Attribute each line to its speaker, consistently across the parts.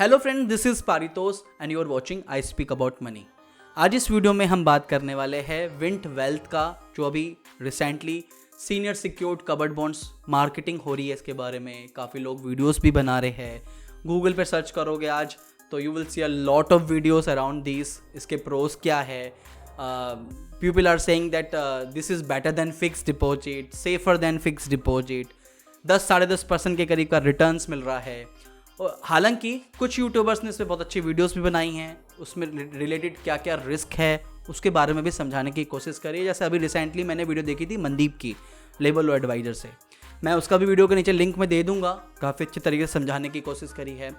Speaker 1: Hello friend, this is Paritosh and you are watching I speak about money. आज इस video में हम बात करने वाले हैं विंट वेल्थ का, जो अभी recently senior secured covered bonds marketing हो रही है। इसके बारे में काफ़ी लोग वीडियोस भी बना रहे हैं। गूगल पर सर्च करोगे आज तो you will see a lot of videos around this. इसके प्रोज क्या है? People are saying that this is better than fix deposit, safer than fix deposit. 10-10.5% के करीब का रिटर्न्स मिल रहा है। हालांकि कुछ यूट्यूबर्स ने इस पर बहुत अच्छी वीडियोस भी बनाई हैं, उसमें रिलेटेड क्या क्या रिस्क है उसके बारे में भी समझाने की कोशिश करी है। जैसे अभी रिसेंटली मैंने वीडियो देखी थी मनदीप की, लेबर लॉ एडवाइजर से। मैं उसका भी वीडियो के नीचे लिंक में दे दूंगा। काफ़ी अच्छे तरीके से समझाने की कोशिश करी है,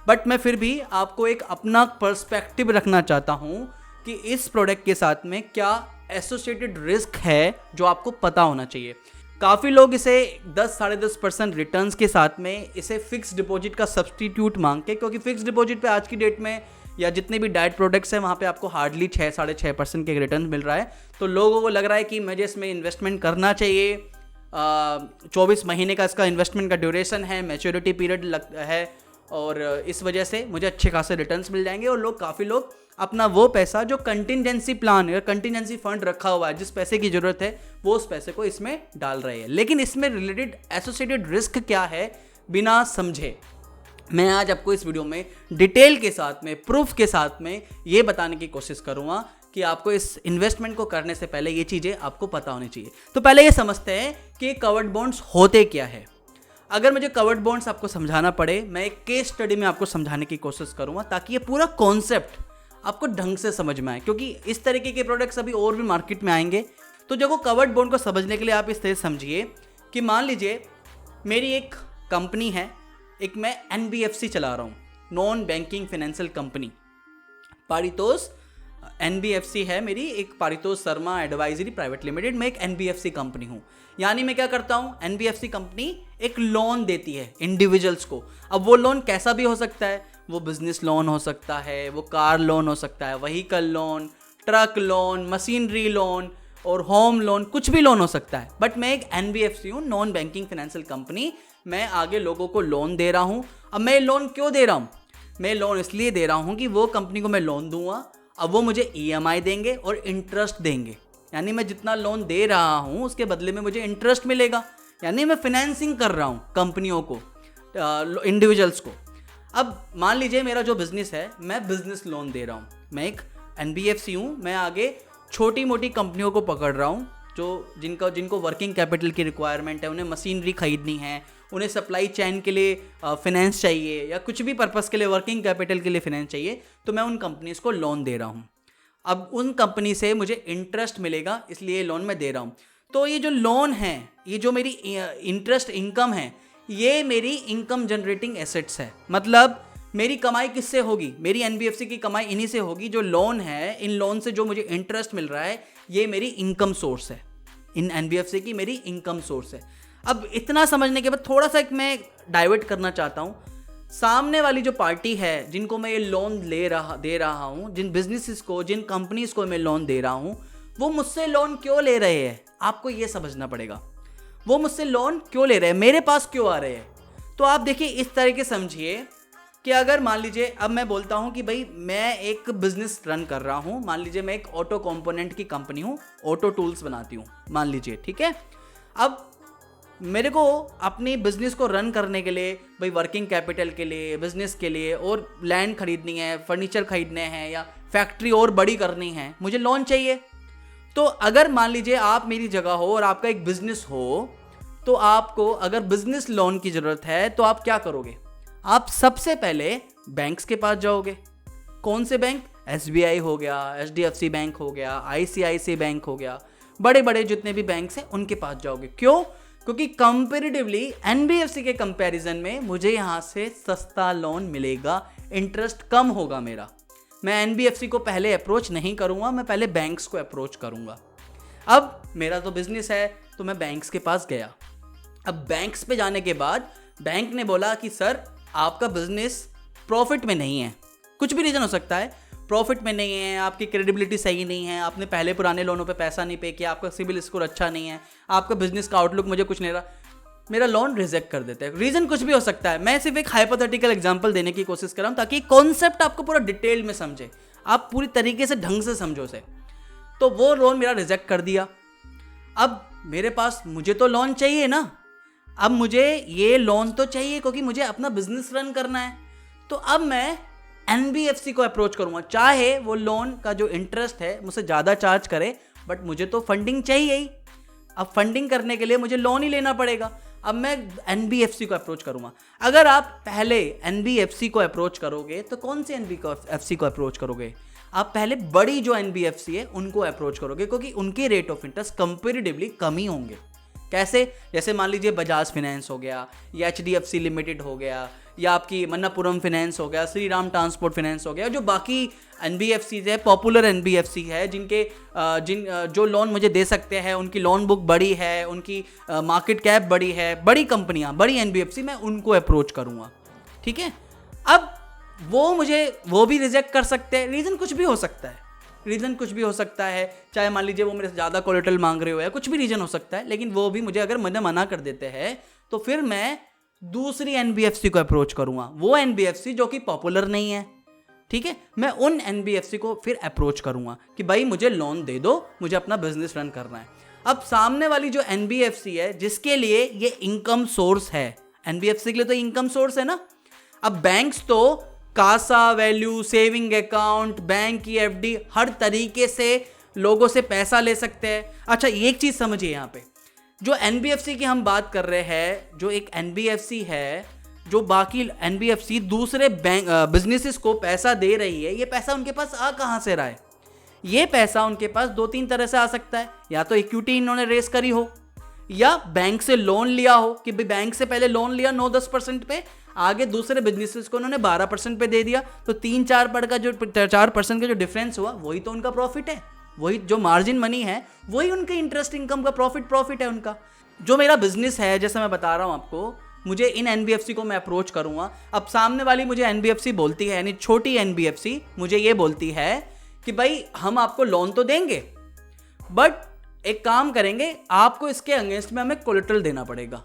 Speaker 1: बट मैं फिर भी आपको एक अपना पर्सपेक्टिव रखना चाहता हूँ कि इस प्रोडक्ट के साथ में क्या एसोसिएटेड रिस्क है जो आपको पता होना चाहिए। काफ़ी लोग इसे 10-10.5% रिटर्न्स के साथ में इसे फिक्स डिपॉजिट का सब्सटीट्यूट मांग के, क्योंकि फिक्स डिपॉजिट पे आज की डेट में या जितने भी डाइट प्रोडक्ट्स हैं वहाँ पे आपको हार्डली 6-6.5% के रिटर्न मिल रहा है। तो लोगों को लग रहा है कि मुझे इसमें इन्वेस्टमेंट करना चाहिए। 24 महीने का इसका इन्वेस्टमेंट का ड्यूरेशन है, मैच्योरिटी पीरियड है, और इस वजह से मुझे अच्छे खासे रिटर्न्स मिल जाएंगे। और काफ़ी लोग अपना वो पैसा जो कंटिजेंसी प्लान या कंटिजेंसी फंड रखा हुआ है, जिस पैसे की ज़रूरत है, वो उस पैसे को इसमें डाल रहे हैं। लेकिन इसमें रिलेटेड एसोसिएटेड रिस्क क्या है बिना समझे, मैं आज आपको इस वीडियो में डिटेल के साथ में, प्रूफ के साथ में ये बताने की कोशिश करूँगा कि आपको इस इन्वेस्टमेंट को करने से पहले ये चीज़ें आपको पता होनी चाहिए। तो पहले ये समझते हैं कि कवर्ड बॉन्ड्स होते क्या है। अगर मुझे कवर्ड बॉन्ड्स आपको समझाना पड़े, मैं एक केस स्टडी में आपको समझाने की कोशिश करूँगा ताकि ये पूरा कॉन्सेप्ट आपको ढंग से समझ में आए, क्योंकि इस तरीके के प्रोडक्ट्स अभी और भी मार्केट में आएंगे। तो जो कवर्ड बॉन्ड को समझने के लिए आप इस तरह समझिए कि मान लीजिए मेरी एक कंपनी है, एक मैं NBFC चला रहा हूँ, non banking financial company. Paritosh NBFC है मेरी, एक Paritosh Sharma advisory private limited. मैं एक NBFC कंपनी हूँ। यानी मैं क्या करता हूँ, NBFC कंपनी एक लोन देती है इंडिविजुअल्स को। अब वो लोन कैसा भी हो सकता है, वो बिजनेस लोन हो सकता है, वो कार लोन हो सकता है, vehicle loan, truck loan, machinery loan और होम लोन, कुछ भी लोन हो सकता है। बट मैं एक NBFC हूँ, नॉन बैंकिंग फाइनेंशियल कंपनी। मैं आगे लोगों को लोन दे रहा हूँ। अब मैं लोन क्यों दे रहा हूँ? मैं लोन इसलिए दे रहा हूँ कि वो कंपनी को मैं लोन दूंगा, अब वो मुझे EMI देंगे और इंटरेस्ट देंगे। यानी मैं जितना लोन दे रहा हूँ उसके बदले में मुझे इंटरेस्ट मिलेगा। यानी मैं फाइनेंसिंग कर रहा हूँ कंपनियों को, इंडिविजुअल्स को। अब मान लीजिए मेरा जो बिज़नेस है, मैं बिज़नेस लोन दे रहा हूँ। मैं एक NBFC हूँ, मैं आगे छोटी मोटी कंपनियों को पकड़ रहा हूँ जो जिनको वर्किंग कैपिटल की रिक्वायरमेंट है, उन्हें मशीनरी खरीदनी है, उन्हें सप्लाई चेन के लिए फाइनेंस चाहिए, या कुछ भी पर्पस के लिए वर्किंग कैपिटल के लिए फाइनेंस चाहिए, तो मैं उन कंपनीज को लोन दे रहा हूँ। अब उन कंपनी से मुझे इंटरेस्ट मिलेगा, इसलिए लोन मैं दे रहा हूँ। तो ये जो लोन है, ये जो मेरी इंटरेस्ट इनकम है, ये मेरी इनकम जनरेटिंग एसेट्स है। मतलब मेरी कमाई किससे होगी? मेरी NBFC की कमाई इन्हीं से होगी। जो लोन है, इन लोन से जो मुझे इंटरेस्ट मिल रहा है, ये मेरी इनकम सोर्स है। इन NBFC की मेरी इनकम सोर्स है। अब इतना समझने के बाद थोड़ा सा एक मैं डाइवर्ट करना चाहता हूँ। सामने वाली जो पार्टी है, जिनको मैं ये लोन दे रहा हूँ, जिन बिजनेसेस को, जिन कंपनीज को मैं लोन दे रहा हूँ, वो मुझसे लोन क्यों ले रहे हैं? आपको ये समझना पड़ेगा। वो मुझसे लोन क्यों ले रहे हैं, मेरे पास क्यों आ रहे हैं? तो आप देखिए, इस तरीके समझिए कि अगर मान लीजिए अब मैं बोलता हूँ कि भाई मैं एक बिजनेस रन कर रहा हूँ। मान लीजिए मैं एक ऑटो कंपोनेंट की कंपनी हूँ, ऑटो टूल्स बनाती हूँ, मान लीजिए, ठीक है। अब मेरे को अपनी बिजनेस को रन करने के लिए, भाई वर्किंग कैपिटल के लिए, बिजनेस के लिए, और लैंड खरीदनी है, फर्नीचर खरीदने हैं, या फैक्ट्री और बड़ी करनी है, मुझे लोन चाहिए। तो अगर मान लीजिए आप मेरी जगह हो और आपका एक बिजनेस हो, तो आपको अगर बिजनेस लोन की ज़रूरत है तो आप क्या करोगे? आप सबसे पहले बैंक्स के पास जाओगे। कौन से बैंक? SBI हो गया, HDFC बैंक हो गया, ICICI बैंक हो गया, बड़े बड़े जितने भी बैंक्स हैं उनके पास जाओगे। क्यों? क्योंकि कंपेरेटिवली NBFC के कंपैरिजन में मुझे यहाँ से सस्ता लोन मिलेगा, इंटरेस्ट कम होगा मेरा। मैं NBFC को पहले अप्रोच नहीं करूँगा, मैं पहले बैंक्स को अप्रोच करूँगा। अब मेरा तो बिजनेस है, तो मैं बैंक्स के पास गया। अब बैंक्स पे जाने के बाद बैंक ने बोला कि सर आपका बिजनेस प्रॉफिट में नहीं है। कुछ भी रीज़न हो सकता है, प्रॉफिट में नहीं है, आपकी क्रेडिबिलिटी सही नहीं है, आपने पहले पुराने लोनों पे पैसा नहीं पे किया, आपका सिबिल स्कोर अच्छा नहीं है, आपका बिजनेस का आउटलुक मुझे कुछ नहीं रहा। मेरा लोन रिजेक्ट कर देते हैं। रीज़न कुछ भी हो सकता है, मैं सिर्फ एक हाइपोथेटिकल एग्जांपल देने की कोशिश कर रहा हूँ ताकि कॉन्सेप्ट आपको पूरा डिटेल में समझे, आप पूरी तरीके से ढंग से समझो उसे। तो वो लोन मेरा रिजेक्ट कर दिया। अब मेरे पास, मुझे तो लोन चाहिए ना, अब मुझे ये लोन तो चाहिए क्योंकि मुझे अपना बिजनेस रन करना है। तो अब मैं एनबीएफसी को अप्रोच करूँगा, चाहे वो लोन का जो इंटरेस्ट है मुझसे ज़्यादा चार्ज करे, बट मुझे तो फंडिंग चाहिए ही। अब फंडिंग करने के लिए मुझे लोन ही लेना पड़ेगा। अब मैं एनबीएफसी को अप्रोच करूँगा। अगर आप पहले एनबीएफसी को अप्रोच करोगे तो कौन सी एनबीएफसी को अप्रोच करोगे? आप पहले बड़ी जो एनबीएफसी है उनको अप्रोच करोगे, क्योंकि उनके रेट ऑफ इंटरेस्ट कंपेरेटिवली कम ही होंगे। कैसे? जैसे मान लीजिए बजाज फाइनेंस हो गया, या एचडीएफसी लिमिटेड हो गया, या आपकी मन्नापुरम फाइनेंस हो गया, श्री राम ट्रांसपोर्ट फाइनेंस हो गया, जो बाकी एनबीएफसी है, पॉपुलर एनबीएफसी है, जो लोन मुझे दे सकते हैं, उनकी लोन बुक बड़ी है, उनकी मार्केट कैप बड़ी है, बड़ी कंपनियां, बड़ी एनबीएफसी, मैं उनको अप्रोच करूंगा। ठीक है। अब वो भी रिजेक्ट कर सकते हैं। रीज़न कुछ भी हो सकता है, चाहे मान लीजिए वो मेरे से ज़्यादा कोलेटरल मांग रहे हो, या कुछ भी रीज़न हो सकता है, लेकिन वो भी मुझे अगर मना कर देते हैं तो फिर मैं दूसरी एनबीएफसी को अप्रोच करूंगा, वो एनबीएफसी जो कि पॉपुलर नहीं है। ठीक है, मैं उन एनबीएफसी को फिर अप्रोच करूंगा कि भाई मुझे लोन दे दो, मुझे अपना बिजनेस रन करना है। अब सामने वाली जो एनबीएफसी है, जिसके लिए ये इनकम सोर्स है, एनबीएफसी के लिए तो इनकम सोर्स है ना। अब बैंक्स तो CASA value, saving account, bank की एफडी, हर तरीके से लोगों से पैसा ले सकते हैं। अच्छा, एक चीज समझिए, यहाँ पे जो एनबीएफसी की हम बात कर रहे हैं, जो एक एनबीएफसी है, जो बाकी एनबीएफसी दूसरे बैंक बिजनेसेस को पैसा दे रही है, ये पैसा उनके पास आ कहाँ से रहा है? ये पैसा उनके पास 2-3 तरह से आ सकता है। या तो इक्विटी इन्होंने रेस करी हो, या बैंक से लोन लिया हो कि भाई बैंक से पहले लोन लिया 9-10% पे, आगे दूसरे बिजनेसेस को उन्होंने 12% पे दे दिया, तो 3-4% का जो डिफरेंस हुआ वही तो उनका प्रॉफिट है, वही जो मार्जिन मनी है, वही उनके इंटरेस्ट इनकम का प्रॉफिट है उनका। जो मेरा बिजनेस है, जैसे मैं बता रहा हूँ आपको, मुझे इन एनबीएफसी को मैं अप्रोच करूंगा। अब सामने वाली मुझे एनबीएफसी बोलती है, यानी छोटी एनबीएफसी मुझे ये बोलती है कि भाई हम आपको लोन तो देंगे, बट एक काम करेंगे, आपको इसके अगेंस्ट में हमें कोलेटरल देना पड़ेगा।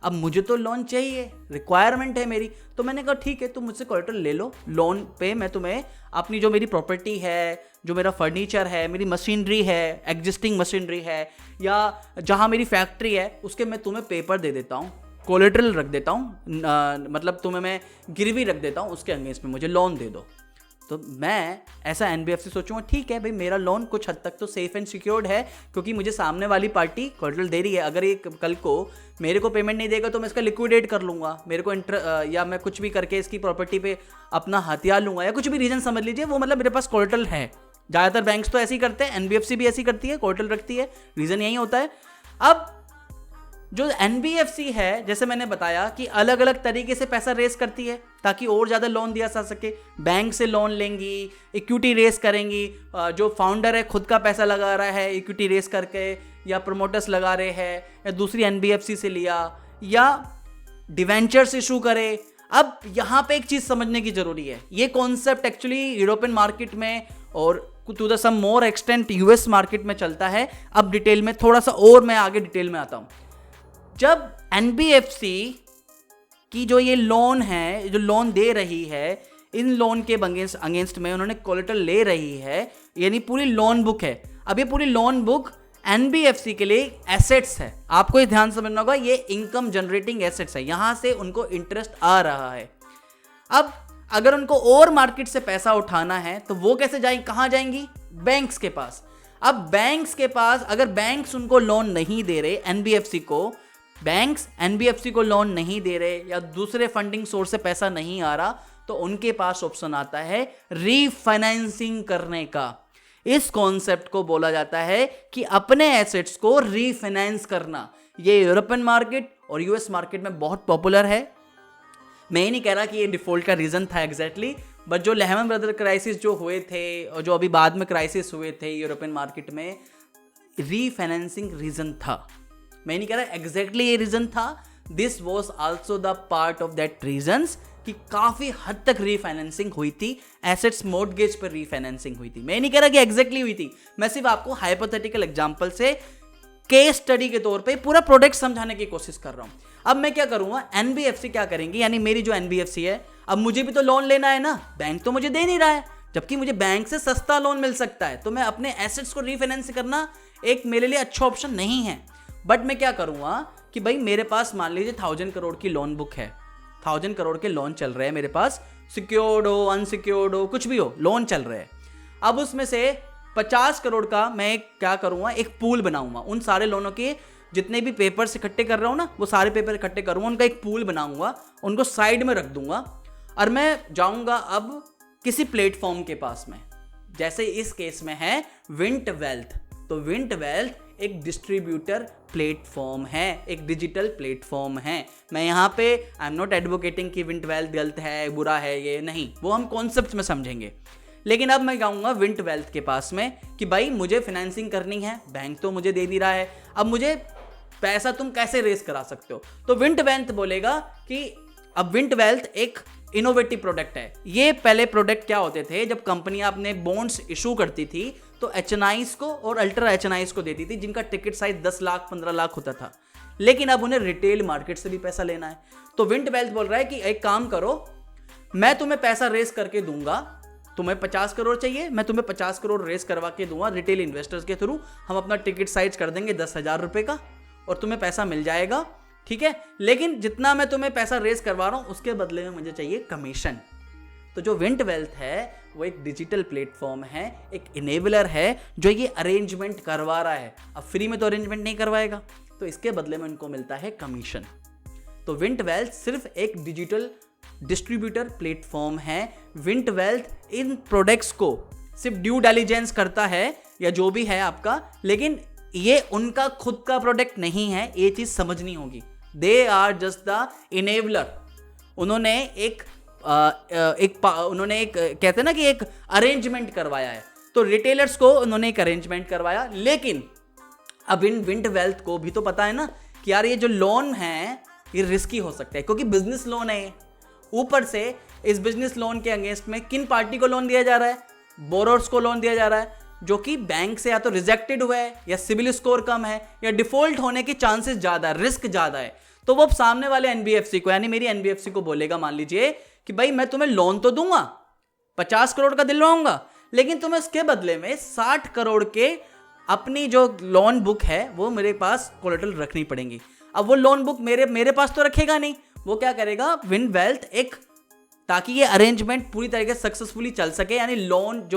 Speaker 1: अब मुझे तो लोन चाहिए, रिक्वायरमेंट है मेरी, तो मैंने कहा ठीक है, तुम मुझसे कोलेटरल ले लो, लोन पे मैं तुम्हें अपनी जो मेरी प्रॉपर्टी है, जो मेरा फर्नीचर है, मेरी मशीनरी है, एग्जिस्टिंग मशीनरी है, या जहाँ मेरी फैक्ट्री है, उसके मैं तुम्हें पेपर दे देता हूँ, कोलेटरल रख देता हूँ, मतलब तुम्हें मैं गिरवी रख देता हूँ, उसके अगेंस्ट में मुझे लोन दे दो। तो मैं ऐसा एनबीएफसी सोचूंगा, ठीक है भाई, मेरा लोन कुछ हद तक तो सेफ एंड सिक्योर्ड है, क्योंकि मुझे सामने वाली पार्टी कोलेटरल दे रही है। अगर ये कल को मेरे को पेमेंट नहीं देगा तो मैं इसका लिक्विडेट कर लूँगा, मेरे को या मैं कुछ भी करके इसकी प्रॉपर्टी पे अपना हथियार लूँगा, या कुछ भी रीज़न समझ लीजिए, वो मतलब मेरे पास कोलेटरल है। ज़्यादातर बैंक्स तो ऐसे ही करते हैं, एनबीएफसी भी ऐसी करती है, कोलेटरल रखती है, रीज़न यही होता है। अब जो एनबीएफसी है, जैसे मैंने बताया कि अलग अलग तरीके से पैसा रेस करती है ताकि और ज़्यादा लोन दिया जा सके। बैंक से लोन लेंगी, इक्विटी रेस करेंगी, जो फाउंडर है खुद का पैसा लगा रहा है इक्विटी रेस करके, या प्रमोटर्स लगा रहे हैं, या दूसरी एनबीएफसी से लिया, या डिवेंचर्स इशू करे। अब यहाँ पे एक चीज़ समझने की ज़रूरी है, ये कॉन्सेप्ट एक्चुअली यूरोपियन मार्केट में और to the some more extent US market में चलता है। अब डिटेल में थोड़ा सा और मैं आगे डिटेल में आता हूँ। जब एनबीएफसी की जो ये लोन है, जो लोन दे रही है, इन लोन के अगेंस्ट में उन्होंने कोलेटरल ले रही है, यानी पूरी लोन बुक है। अब ये पूरी लोन बुक एनबीएफसी के लिए एसेट्स है, आपको ये ध्यान समझना होगा, ये इनकम जनरेटिंग एसेट्स है, यहां से उनको इंटरेस्ट आ रहा है। अब अगर उनको और मार्केट से पैसा उठाना है तो वो कैसे जाएंगी, कहां जाएंगी? बैंक्स के पास। अब बैंक्स के पास अगर बैंक्स उनको लोन नहीं दे रहे, एनबीएफसी को, बैंक्स एनबीएफसी को लोन नहीं दे रहे, या दूसरे फंडिंग सोर्स से पैसा नहीं आ रहा, तो उनके पास ऑप्शन आता है रीफाइनेंसिंग करने का। इस कॉन्सेप्ट को बोला जाता है कि अपने एसेट्स को रीफाइनेंस करना। ये यूरोपियन मार्केट और यूएस मार्केट में बहुत पॉपुलर है। मैं ये नहीं कह रहा कि ये डिफॉल्ट का रीजन था एग्जैक्टली, बट जो लेहमन ब्रदर क्राइसिस जो हुए थे और जो अभी बाद में क्राइसिस हुए थे यूरोपियन मार्केट में, रीफाइनेंसिंग रीजन था। मैं नहीं कह रहा एग्जैक्टली ये रीजन था, this was also the part of that reasons कि काफी हद तक रीफाइनेंसिंग हुई थी, एसेट्स मॉर्टगेज पर रीफाइनेंसिंग हुई थी। मैं नहीं कह रहा कि एग्जैक्टली हुई थी, मैं सिर्फ आपको हाइपोथेटिकल एग्जांपल से केस स्टडी के तौर पे पूरा प्रोडक्ट समझाने की कोशिश कर रहा हूं। अब मैं क्या करूंगा, एनबीएफसी क्या करेंगी, यानी मेरी जो एनबीएफसी है, अब मुझे भी तो लोन लेना है ना, बैंक तो मुझे दे नहीं रहा है, जबकि मुझे बैंक से सस्ता लोन मिल सकता है, तो मैं अपने एसेट्स को रीफाइनेंस करना एक मेरे लिए अच्छा ऑप्शन नहीं है। बट मैं क्या करूंगा कि भाई मेरे पास मान लीजिए 1000 करोड़ की लोन बुक है, 1000 करोड़ के लोन चल रहे हैं मेरे पास, सिक्योर्ड हो अनसिक्योर्ड हो कुछ भी हो, लोन चल रहे हैं। अब उसमें से 50 करोड़ का मैं क्या करूंगा, एक पूल बनाऊंगा, उन सारे लोनों के जितने भी पेपर्स इकट्ठे कर रहा हूं ना, वो सारे पेपर इकट्ठे करूंगा, उनका एक पूल बनाऊंगा, उनको साइड में रख दूंगा, और मैं जाऊंगा अब किसी प्लेटफॉर्म के पास में, जैसे इस केस में है विंट वेल्थ। तो विंट वेल्थ एक डिस्ट्रीब्यूटर प्लेटफॉर्म है, एक डिजिटल प्लेटफॉर्म है। मैं यहाँ पे आई एम नॉट एडवोकेटिंग कि विंट वेल्थ गलत है, बुरा है, ये नहीं, वो हम कॉन्सेप्ट में समझेंगे। लेकिन अब मैं जाऊँगा विंट वेल्थ के पास में कि भाई मुझे फाइनेंसिंग करनी है, बैंक तो मुझे दे नहीं रहा है, अब मुझे पैसा तुम कैसे रेस करा सकते हो। तो विंट वेल्थ बोलेगा कि अब विंट वेल्थ एक इनोवेटिव प्रोडक्ट है। ये पहले प्रोडक्ट क्या होते थे, जब कंपनियां अपने बॉन्ड्स इशू करती थी तो एचएनआईज को और अल्ट्रा एचएनआईज को देती थी, जिनका टिकट साइज 10 लाख 15 लाख होता था, लेकिन अब उन्हें रिटेल मार्केट से भी पैसा लेना है। तो विंट वेल्थ बोल रहा है कि एक काम करो, मैं तुम्हें पैसा रेस करके दूंगा, तुम्हें 50 करोड़ चाहिए, मैं तुम्हें 50 करोड़ रेस करवा के दूंगा रिटेल इन्वेस्टर्स के थ्रू, हम अपना टिकट साइज कर देंगे 10,000 रुपए का और तुम्हें पैसा मिल जाएगा, ठीक है, लेकिन जितना मैं तुम्हें पैसा रेस करवा रहा हूं उसके बदले में मुझे चाहिए कमीशन। तो जो विंट वेल्थ है वो एक डिजिटल प्लेटफॉर्म है, एक इनेबलर है जो ये अरेंजमेंट करवा रहा है। अब फ्री में तो अरेंजमेंट नहीं करवाएगा, तो इसके बदले में उनको मिलता है कमीशन। तो विंट वेल्थ सिर्फ एक डिजिटल डिस्ट्रीब्यूटर प्लेटफॉर्म है। विंट वेल्थ इन प्रोडक्ट्स को सिर्फ ड्यू डिलिजेंस करता है या जो भी है आपका, लेकिन ये उनका खुद का प्रोडक्ट नहीं है, ये चीज समझनी होगी। They are just the enabler. उन्होंने एक कहते हैं ना कि एक अरेंजमेंट करवाया है, तो रिटेलर्स को उन्होंने एक अरेंजमेंट करवाया, लेकिन अब इन विंट वेल्थ को भी तो पता है ना कि यार ये जो लोन है ये रिस्की हो सकता है, क्योंकि बिजनेस लोन है। ऊपर से इस बिजनेस लोन के अगेंस्ट में किन पार्टी को लोन दिया जा रहा है, बोरोर्स को लोन दिया जा रहा है, जो कि बैंक से या तो रिजेक्टेड हुआ है, या सिविल स्कोर कम है, या डिफॉल्ट होने के चांसेस ज्यादा है, रिस्क ज्यादा है। तो वो सामने वाले एनबीएफसी को, यानी मेरी एनबीएफसी को बोलेगा, मान लीजिए कि भाई मैं तुम्हें लोन तो दूंगा, 50 करोड़ का दिलवाऊंगा, लेकिन तुम्हें इसके बदले में 60 करोड़ के अपनी जो लोन बुक है वो मेरे पास कोलेटरल रखनी पड़ेगी। अब वो लोन बुक मेरे पास तो रखेगा नहीं, वो क्या करेगा, विंट वेल्थ एक, ताकि ये अरेंजमेंट पूरी तरीके से सक्सेसफुली चल सके, यानी लोन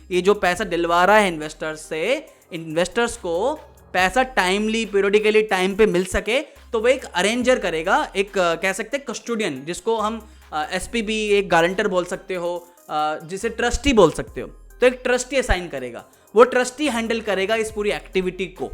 Speaker 1: ये जो पैसा दिलवा रहा है इन्वेस्टर्स से, इन्वेस्टर्स को पैसा टाइमली पीरियडिकली टाइम पे मिल सके, तो वो एक अरेंजर करेगा, एक कह सकते हैं कस्टोडियन, जिसको हम एसपीबी एक गारंटर बोल सकते हो, जिसे ट्रस्टी बोल सकते हो। तो एक ट्रस्टी असाइन करेगा, वो ट्रस्टी हैंडल करेगा इस पूरी एक्टिविटी को।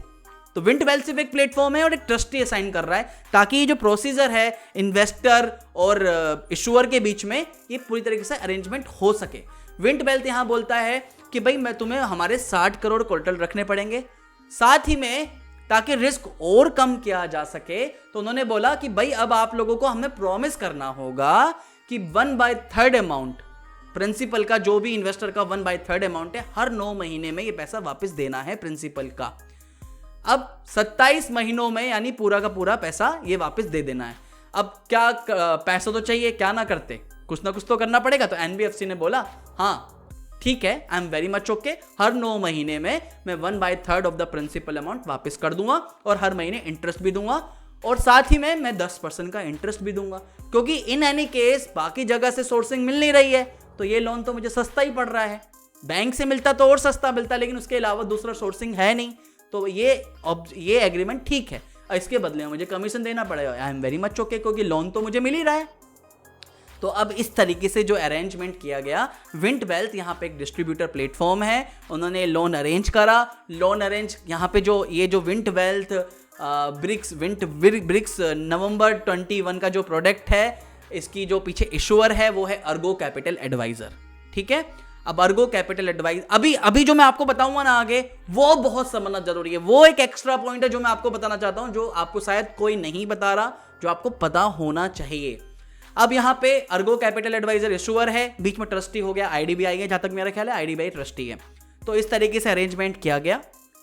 Speaker 1: तो विंट वेल्थ सिर्फ एक प्लेटफॉर्म है और एक ट्रस्टी असाइन कर रहा है, ताकि ये जो प्रोसीजर है इन्वेस्टर और इशूअर के बीच में ये पूरी तरीके से अरेंजमेंट हो सके। विंट वेल्थ यहां बोलता है कि भाई मैं तुम्हें हमारे 60 करोड़ कोलेटरल रखने पड़ेंगे, साथ ही में ताकि रिस्क और कम किया जा सके, तो उन्होंने बोला कि भाई अब आप लोगों को हमें प्रॉमिस करना होगा कि 1/3 अमाउंट प्रिंसिपल का, जो भी इन्वेस्टर का 1/3 अमाउंट है, हर 9 महीने में ये पैसा वापस देना है प्रिंसिपल का। अब 27 महीनों में यानी पूरा का पूरा पैसा ये वापस दे देना है। अब क्या पैसा तो चाहिए, क्या ना करते, कुछ ना कुछ तो करना पड़ेगा। तो एनबीएफसी ने बोला हाँ ठीक है, I am very much okay, हर 9 महीने में मैं 1/3 ऑफ द प्रिंसिपल अमाउंट वापस कर दूंगा और हर महीने इंटरेस्ट भी दूंगा, और साथ ही में मैं 10% का इंटरेस्ट भी दूंगा, क्योंकि इन एनी केस बाकी जगह से सोर्सिंग मिल नहीं रही है, तो ये लोन तो मुझे सस्ता ही पड़ रहा है। बैंक से मिलता तो और सस्ता मिलता, लेकिन उसके अलावा दूसरा सोर्सिंग है नहीं, तो ये एग्रीमेंट ठीक है, इसके बदले में मुझे कमीशन देना पड़ेगा। आई एम वेरी मच ओके, क्योंकि लोन तो मुझे मिल ही रहा है। तो अब इस तरीके से जो अरेंजमेंट किया गया, विंट वेल्थ यहाँ पे एक डिस्ट्रीब्यूटर प्लेटफॉर्म है, उन्होंने लोन अरेंज करा। लोन अरेंज यहाँ पे जो विंट वेल्थ ब्रिक्स नवंबर 21 का जो प्रोडक्ट है, इसकी जो पीछे इशूअर है वो है अर्गो कैपिटल एडवाइजर, ठीक है। अब अर्गो कैपिटल एडवाइजर अभी जो मैं आपको बताऊंगा ना आगे, वो बहुत समझना जरूरी है, वो एक एक्स्ट्रा पॉइंट है जो मैं आपको बताना चाहता हूं, जो आपको शायद कोई नहीं बता रहा, जो आपको पता होना चाहिए। अब यहाँ पे अर्गो कैपिटल एडवाइजर इशूअर है, बीच में ट्रस्टी हो गया आईडीबीआई है, जहां तक मेरा ख्याल है आईडीबीआई ट्रस्टी है। तो इस तरीके से अरेंजमेंट किया गया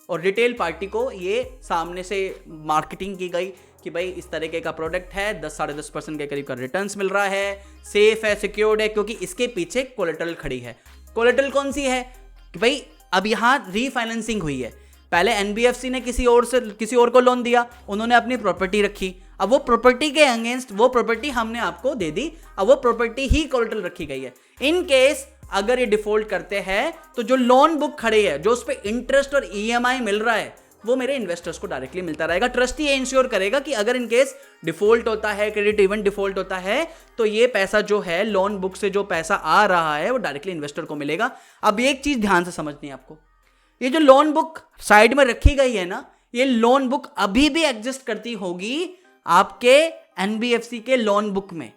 Speaker 1: और रिटेल पार्टी को ये सामने से मार्केटिंग की गई कि भाई इस तरीके का प्रोडक्ट है, 10-10.5% के करीब का रिटर्न्स मिल रहा है, सेफ है, सिक्योर्ड है, क्योंकि इसके पीछे कोलेटरल खड़ी है। कोलेटरल कौन सी है कि भाई अब यहाँ रीफाइनेंसिंग हुई है, पहले एनबीएफसी ने किसी और को लोन दिया, उन्होंने अपनी प्रॉपर्टी रखी, अब वो प्रॉपर्टी के अगेंस्ट वो प्रॉपर्टी हमने आपको दे दी, अब वो प्रॉपर्टी ही कोलेटरल रखी गई है। इन केस अगर ये डिफॉल्ट करते हैं तो जो लोन बुक खड़ी है, जो उस पर इंटरेस्ट और ईएमआई मिल रहा है, वो मेरे इन्वेस्टर्स को डायरेक्टली मिलता रहेगा। ट्रस्टी ये इंश्योर करेगा कि अगर इन केस डिफॉल्ट होता है, क्रेडिट इवेंट डिफॉल्ट होता है, तो ये पैसा जो है लोन बुक से जो पैसा आ रहा है वो डायरेक्टली इन्वेस्टर को मिलेगा। अब एक चीज ध्यान से समझनी है आपको, ये जो लोन बुक साइड में रखी गई है ना, ये लोन बुक अभी भी एग्जिस्ट करती होगी आपके एनबीएफसी के लोन बुक में।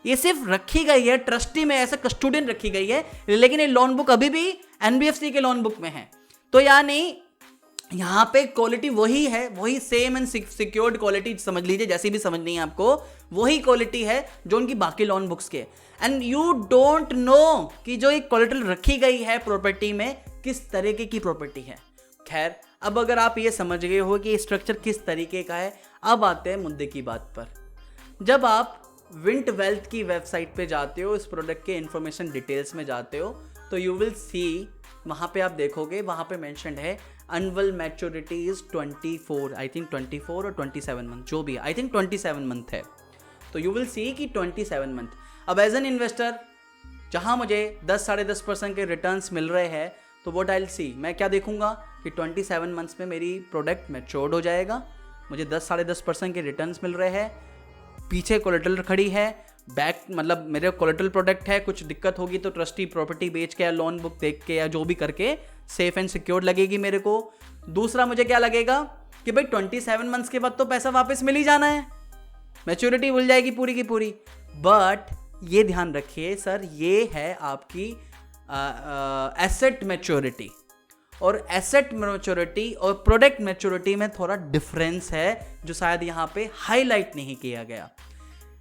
Speaker 1: ये सिर्फ रखी गई है ट्रस्टी में, ऐसे कस्टोडियन रखी गई है, लेकिन ये लोन बुक अभी भी एनबीएफसी के लोन बुक में है। तो यानी यहाँ पे क्वालिटी वही है, वही सेम एंड सिक्योर्ड क्वालिटी समझ लीजिए, जैसी भी समझनी है आपको, वही क्वालिटी है जो उनकी बाकी लोन बुक्स के। एंड यू डोंट नो कि जो एक कोलेटरल रखी गई है प्रॉपर्टी में किस तरीके की प्रॉपर्टी है। खैर, अब अगर आप ये समझ गए हो कि स्ट्रक्चर किस तरीके का है, अब आते हैं मुद्दे की बात पर। जब आप विंट वेल्थ की वेबसाइट पे जाते हो, इस प्रोडक्ट के इंफॉर्मेशन डिटेल्स में जाते हो, तो यू विल सी, वहाँ पे आप देखोगे, वहाँ पे मेंशन्ड है annual maturity is 24, I think 24 और 27 मंथ, जो भी आई थिंक 27 मंथ है। तो यू विल सी कि 27 मंथ। अब एज एन इन्वेस्टर जहाँ मुझे 10-10.5% के रिटर्न्स मिल रहे हैं, तो व्हाट आई विल सी, मैं क्या देखूंगा कि 27 मंथ्स में मेरी प्रोडक्ट मैच्योर्ड हो जाएगा, मुझे 10-10.5% के रिटर्न्स मिल रहे हैं, पीछे कोलेटरल खड़ी है, बैक मतलब मेरे कोलेटरल प्रोडक्ट है, कुछ दिक्कत होगी तो ट्रस्टी प्रॉपर्टी बेच के या लोन बुक देख के या जो भी करके सेफ एंड सिक्योर लगेगी मेरे को। दूसरा मुझे क्या लगेगा कि भाई 27 मंथ्स के बाद तो पैसा वापस मिल ही जाना है, मैच्योरिटी मिल जाएगी पूरी की पूरी। बट ये ध्यान रखिए सर, ये है आपकी एसेट मैच्योरिटी, और एसेट मैच्योरिटी और प्रोडक्ट मैच्योरिटी में थोड़ा डिफरेंस है जो शायद यहाँ पे हाईलाइट नहीं किया गया।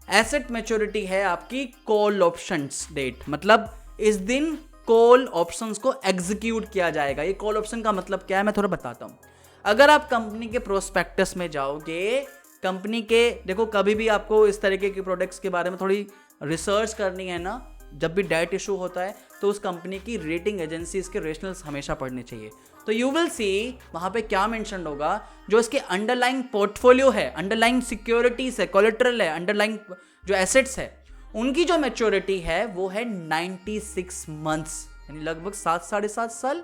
Speaker 1: एसेट मैच्योरिटी है आपकी कॉल ऑप्शंस डेट, मतलब इस दिन कॉल ऑप्शंस को एग्जीक्यूट किया जाएगा। ये कॉल ऑप्शन का मतलब क्या है मैं थोड़ा बताता हूँ। अगर आप कंपनी के प्रोस्पेक्टस में जाओगे, कंपनी के देखो, कभी भी आपको इस तरीके के प्रोडक्ट्स के बारे में थोड़ी रिसर्च करनी है ना, जब भी डेट इशू होता है तो उस कंपनी की रेटिंग एजेंसीज के रेशनल्स हमेशा पढ़ने चाहिए। तो यू विल सी वहाँ पे क्या मेंशन होगा, जो इसके अंडरलाइंग पोर्टफोलियो है, अंडरलाइंग सिक्योरिटीज है, कोलेटरल है, अंडरलाइंग जो एसेट्स है, उनकी जो मैच्योरिटी है वो है 96 मंथ्स, यानी लगभग 7-7.5 साल।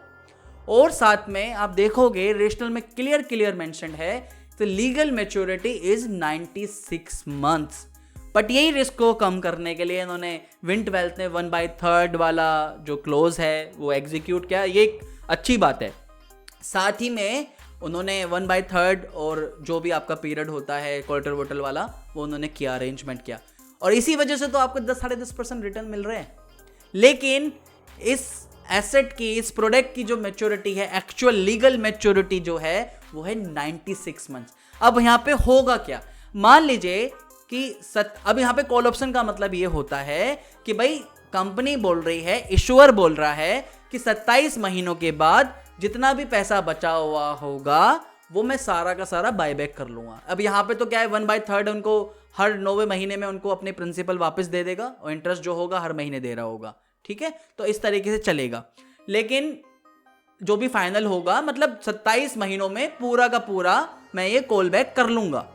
Speaker 1: और साथ में आप देखोगे रेशनल में क्लियर मेंशन है, तो legal maturity is 96 months. But यही रिस्क को कम करने के लिए इन्होंने विंट वेल्थ ने 1/3 वाला जो क्लोज है वो एग्जीक्यूट किया, ये एक अच्छी बात है। साथ ही में उन्होंने 1/3 और जो भी आपका पीरियड होता है कोलेटरल वोटल वाला, वो उन्होंने किया, अरेंजमेंट किया, और इसी वजह से तो आपको 10-10.5% रिटर्न मिल रहे हैं। लेकिन इस एसेट की, इस प्रोडक्ट की जो मैच्योरिटी है, एक्चुअल लीगल मैच्योरिटी जो है वो है 96 मंथ्स। अब यहाँ पे होगा क्या, मान लीजिए कि अब यहाँ पे कॉल ऑप्शन का मतलब ये होता है कि भाई कंपनी बोल रही है, इशूअर बोल रहा है कि 27 महीनों के बाद जितना भी पैसा बचा हुआ होगा वो मैं सारा का सारा बायबैक कर लूंगा। अब यहाँ पे तो क्या है, 1/3 उनको हर 9वें महीने में उनको अपने प्रिंसिपल वापस दे देगा और इंटरेस्ट जो होगा हर महीने दे रहा होगा, ठीक है, तो इस तरीके से चलेगा। लेकिन जो भी फाइनल होगा, मतलब 27 महीनों में पूरा का पूरा मैं ये कॉल बैक कर लूंगा।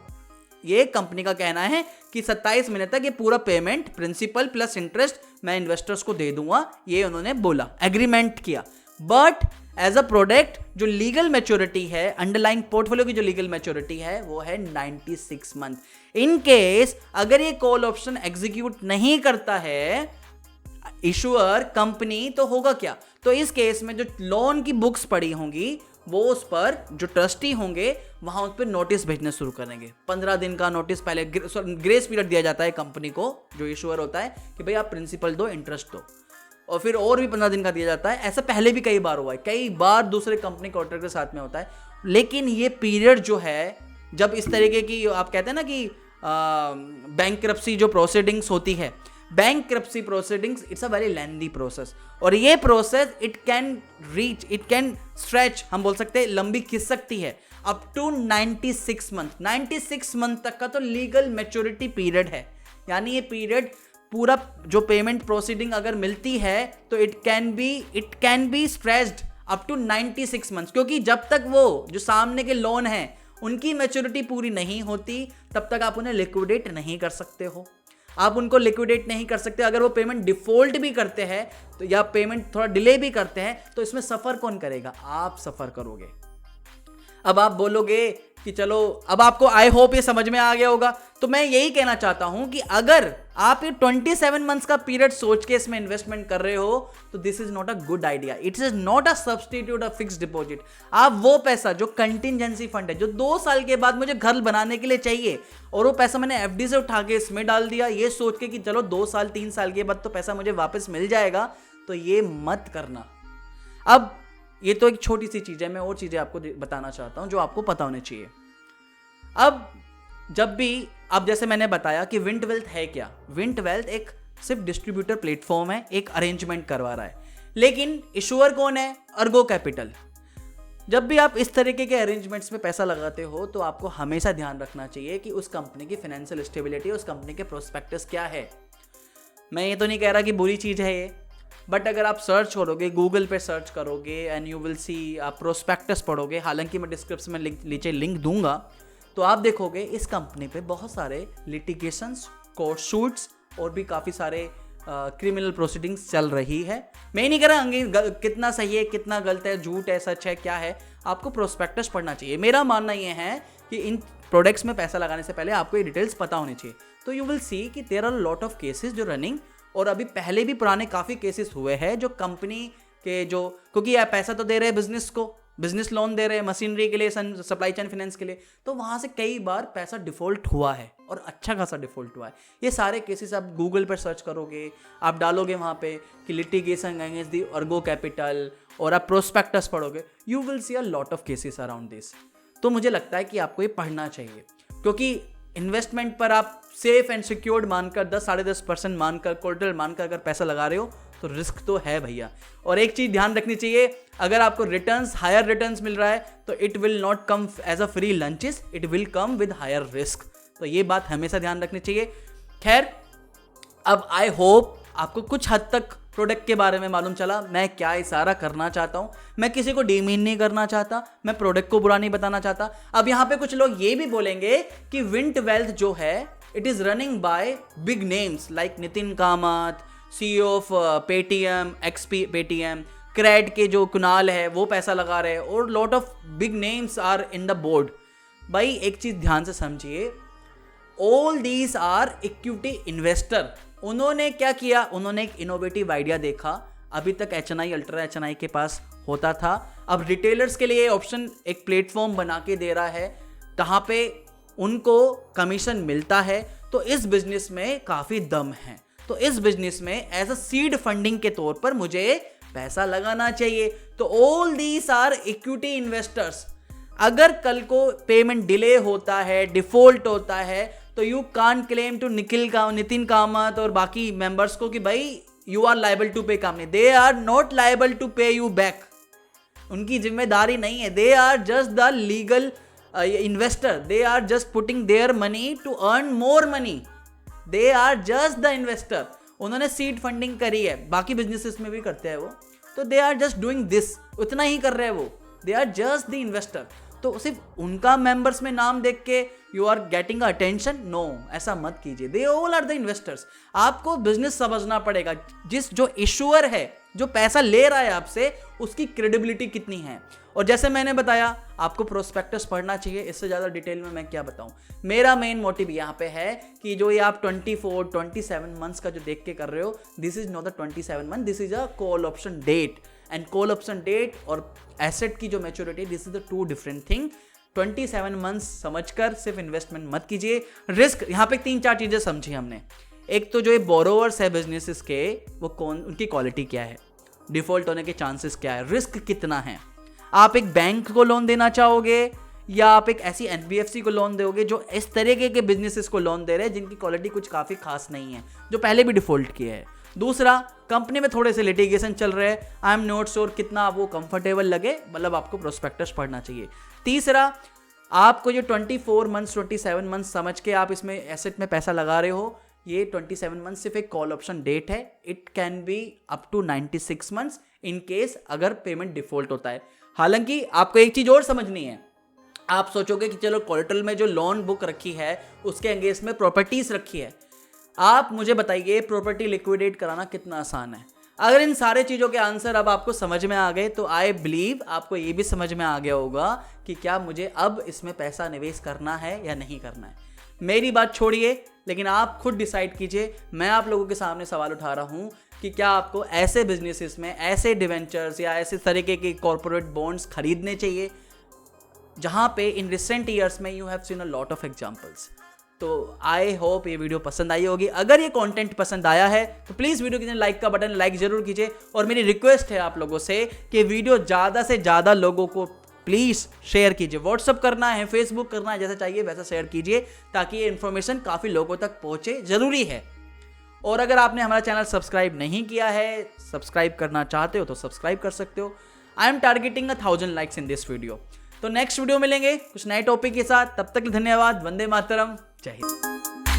Speaker 1: ये कंपनी का कहना है कि 27 महीने तक ये पूरा पेमेंट, प्रिंसिपल प्लस इंटरेस्ट मैं इन्वेस्टर्स को दे दूंगा, ये उन्होंने बोला, एग्रीमेंट किया। बट एज अ प्रोडक्ट जो लीगल मैच्योरिटी है, अंडरलाइंग पोर्टफोलियो की जो लीगल मैच्योरिटी है वो है 96 मंथ। इन केस अगर ये कॉल ऑप्शन एग्जीक्यूट नहीं करता है इशूअर कंपनी, तो होगा क्या, तो इस केस में जो लोन की बुक्स पड़ी होंगी वो उस पर जो ट्रस्टी होंगे वहां उस पर नोटिस भेजने शुरू करेंगे। 15 दिन का नोटिस पहले ग्रेस पीरियड दिया जाता है कंपनी को, जो इशूअर होता है कि भाई आप प्रिंसिपल दो, इंटरेस्ट दो, और फिर और भी 15 दिन का दिया जाता है। ऐसा पहले भी कई बार हुआ है, कई बार दूसरे कंपनी कॉन्ट्रैक्ट के साथ में होता है। लेकिन ये पीरियड जो है, जब इस तरीके की आप कहते हैं ना कि बैंकरप्सी जो प्रोसीडिंग्स होती है, bankruptcy proceedings it's a very lengthy process, और ये प्रोसेस इट कैन स्ट्रेच, हम बोल सकते हैं लंबी खिंच सकती है। Up to 96 month. 96 मंथ तक का तो लीगल मैच्योरिटी पीरियड है, यानी ये पीरियड पूरा जो पेमेंट प्रोसीडिंग अगर मिलती है तो it can be stressed up to 96 months, क्योंकि जब तक वो जो सामने के लोन हैं उनकी मैच्योरिटी पूरी नहीं होती तब तक आप उन्हें लिक्विडेट नहीं कर सकते हो। आप उनको लिक्विडेट नहीं कर सकते। अगर वो पेमेंट डिफॉल्ट भी करते हैं तो या पेमेंट थोड़ा डिले भी करते हैं तो इसमें सफ़र कौन करेगा? आप सफ़र करोगे। अब आप बोलोगे कि चलो, अब आपको आई होप ये समझ में आ गया होगा। तो मैं यही कहना चाहता हूं कि अगर आप ये 27 मंथ्स का पीरियड सोच के इसमें इन्वेस्टमेंट कर रहे हो तो this is not a good idea. It is not a substitute of fixed deposit. आप वो पैसा जो कंटिजेंसी फंड है, जो 2 साल के बाद मुझे घर बनाने के लिए चाहिए और वो पैसा मैंने एफडी से उठा के इसमें डाल दिया ये सोच के कि चलो 2 साल 3 साल के बाद तो पैसा मुझे वापस मिल जाएगा, तो ये मत करना। अब ये तो एक छोटी सी चीज़ है, मैं और चीज़ें आपको बताना चाहता हूँ जो आपको पता होने चाहिए। अब जब भी, अब जैसे मैंने बताया कि विंट वेल्थ है क्या, विंट वेल्थ एक सिर्फ डिस्ट्रीब्यूटर प्लेटफॉर्म है, एक अरेंजमेंट करवा रहा है, लेकिन इशूअर कौन है? Ergo capital. जब भी आप इस तरीके के अरेंजमेंट्स में पैसा लगाते हो तो आपको हमेशा ध्यान रखना चाहिए कि उस कंपनी की फाइनेंशियल स्टेबिलिटी, उस कंपनी के प्रोस्पेक्टस क्या है। मैं ये तो नहीं कह रहा कि बुरी चीज़ है ये, बट अगर आप सर्च करोगे, गूगल पे सर्च करोगे एंड यू विल सी, आप प्रोस्पेक्टस पढ़ोगे, हालांकि मैं डिस्क्रिप्शन में नीचे लिंक दूंगा, तो आप देखोगे इस कंपनी पे बहुत सारे लिटिगेशंस, कोर्ट शूट्स और भी काफ़ी सारे क्रिमिनल प्रोसीडिंग्स चल रही है। मैं ही नहीं कह रहा कितना सही है, कितना गलत है, झूठ है, सच है, क्या है, आपको प्रोस्पेक्टस पढ़ना चाहिए। मेरा मानना ये है कि इन प्रोडक्ट्स में पैसा लगाने से पहले आपको ये डिटेल्स पता होनी चाहिए। तो यू विल सी कि there are lot of cases जो रनिंग, और अभी पहले भी पुराने काफ़ी केसेस हुए हैं जो कंपनी के जो, क्योंकि यार पैसा तो दे रहे हैं बिजनेस को, बिजनेस लोन दे रहे हैं मशीनरी के लिए, सप्लाई चेन फाइनेंस के लिए, तो वहाँ से कई बार पैसा डिफ़ॉल्ट हुआ है और अच्छा खासा डिफ़ॉल्ट हुआ है। ये सारे केसेस आप गूगल पर सर्च करोगे, आप डालोगे वहाँ पे कि litigation against the Ergo capital और आप प्रोस्पेक्टस पढ़ोगे, you will see a lot of cases around this. तो मुझे लगता है कि आपको ये पढ़ना चाहिए, क्योंकि इन्वेस्टमेंट पर आप सेफ एंड सिक्योर्ड मानकर 10-10.5% मानकर, कोलेटरल मानकर अगर पैसा लगा रहे हो तो रिस्क तो है भैया। और एक चीज़ ध्यान रखनी चाहिए, अगर आपको रिटर्न्स, हायर रिटर्न्स मिल रहा है तो it will not come as a free lunches, it will come with higher risk. तो ये बात हमेशा ध्यान रखनी चाहिए। खैर, अब आई होप आपको कुछ हद तक प्रोडक्ट के बारे में मालूम चला। मैं क्या इशारा करना चाहता हूँ, मैं किसी को डीमीन नहीं करना चाहता, मैं प्रोडक्ट को बुरा नहीं बताना चाहता। अब यहाँ पे कुछ लोग ये भी बोलेंगे कि विंट वेल्थ जो है it is running by big names like Nitin Kamath, CEO of Paytm, ex Paytm, CRED के जो कुणाल है वो पैसा लगा रहे हैं और lot of big names are in the board. भाई एक चीज़ ध्यान से समझिए, all these are equity investor. उन्होंने क्या किया? उन्होंने एक इनोवेटिव आइडिया देखा। अभी तक HNI, अल्ट्रा HNI के पास होता था, अब रिटेलर्स के लिए ऑप्शन एक प्लेटफॉर्म बना के दे रहा है, जहाँ पे उनको कमीशन मिलता है। तो इस बिजनेस में काफ़ी दम है, तो इस बिजनेस में एज अ सीड फंडिंग के तौर पर मुझे पैसा लगाना चाहिए। तो all these are equity investors. अगर कल को पेमेंट डिले होता है, डिफॉल्ट होता है, तो you can claim to Nitin Kamath और बाकी मेंबर्स को कि भाई you are liable to pay company. They are not liable to pay you back, उनकी जिम्मेदारी नहीं है। They are just the legal investor, they are just putting their money to earn more money, they are just the investor. उन्होंने seed funding करी है, बाकी businesses में भी करते हैं वो, तो they are just doing this, उतना ही कर रहे हैं वो, they are just the investor. तो सिर्फ उनका मेंबर्स में नाम देख के you are getting attention, no, ऐसा मत कीजिए। They all are the investors. आपको बिजनेस समझना पड़ेगा, जो इशूअर है, जो पैसा ले रहा है आपसे, उसकी क्रेडिबिलिटी कितनी है। और जैसे मैंने बताया, आपको प्रोस्पेक्टस पढ़ना चाहिए। इससे ज़्यादा डिटेल में मैं क्या बताऊं। मेरा मेन मोटिव यहाँ पे है कि जो ये आप 24-27 मंथ्स का जो देख के कर रहे हो, this is not the 27 month, this is a call option date. And call option date और एसेट की जो maturity, this is the 2 different thing. 27 months समझकर सिर्फ इन्वेस्टमेंट मत कीजिए। रिस्क, यहाँ पे 3-4 चीज़ें समझी हमने। एक तो जो ये बोरोवर्स है बिजनेसेस के, वो उनकी क्वालिटी क्या है, डिफॉल्ट होने के चांसेस क्या है, रिस्क कितना है। आप एक बैंक को लोन देना चाहोगे या आप एक ऐसी NBFC को लोन दोगे जो इस तरीके के बिजनेसेस को लोन दे रहे हैं जिनकी क्वालिटी कुछ काफ़ी खास नहीं है, जो पहले भी डिफॉल्ट किए हैं। दूसरा, कंपनी में थोड़े से लिटिगेशन चल रहे हैं, आई एम नॉट श्योर कितना आपको कंफर्टेबल लगे, मतलब आपको प्रोस्पेक्टस पढ़ना चाहिए। तीसरा, आपको जो 24 मंथ्स 27 मंथ्स समझ के आप इसमें एसेट में पैसा लगा रहे हो, ये 27 मंथ सिर्फ एक कॉल ऑप्शन डेट है. It can be up to 96 months in case अगर पेमेंट डिफॉल्ट होता है. हालांकि आपको एक चीज और समझनी है. आप सोचोगे कि चलो कोलेटरल में जो लोन बुक रखी है उसके अगेंस्ट में प्रॉपर्टीज रखी है. आप मुझे बताइए प्रॉपर्टी लिक्विडेट कराना कितना आसान है. अगर इन सारे चीज़ों के आंसर अब आपको समझ में आ गए तो आई बिलीव आपको ये भी समझ में आ गया होगा कि क्या मुझे अब इसमें पैसा निवेश करना है या नहीं करना है. मेरी बात छोड़िए, लेकिन आप खुद डिसाइड कीजिए. मैं आप लोगों के सामने सवाल उठा रहा हूँ कि क्या आपको ऐसे बिजनेसेस में ऐसे डिवेंचर्स या ऐसे तरीके के कॉर्पोरेट बॉन्ड्स खरीदने चाहिए जहाँ पे इन रिसेंट ईयर्स में you have seen a lot of examples. तो आई होप ये वीडियो पसंद आई होगी. अगर ये कंटेंट पसंद आया है तो प्लीज़ वीडियो के लाइक का बटन लाइक जरूर कीजिए. और मेरी रिक्वेस्ट है आप लोगों से कि वीडियो ज़्यादा से ज़्यादा लोगों को प्लीज़ शेयर कीजिए. व्हाट्सअप करना है, फेसबुक करना है, जैसा चाहिए वैसा शेयर कीजिए ताकि ये इन्फॉर्मेशन काफ़ी लोगों तक पहुँचे. ज़रूरी है. और अगर आपने हमारा चैनल सब्सक्राइब नहीं किया है, सब्सक्राइब करना चाहते हो तो सब्सक्राइब कर सकते हो. I am targeting 1000 likes in this video. तो नेक्स्ट वीडियो मिलेंगे कुछ नए टॉपिक के साथ. तब तक धन्यवाद. वंदे मातरम. जय हिंद.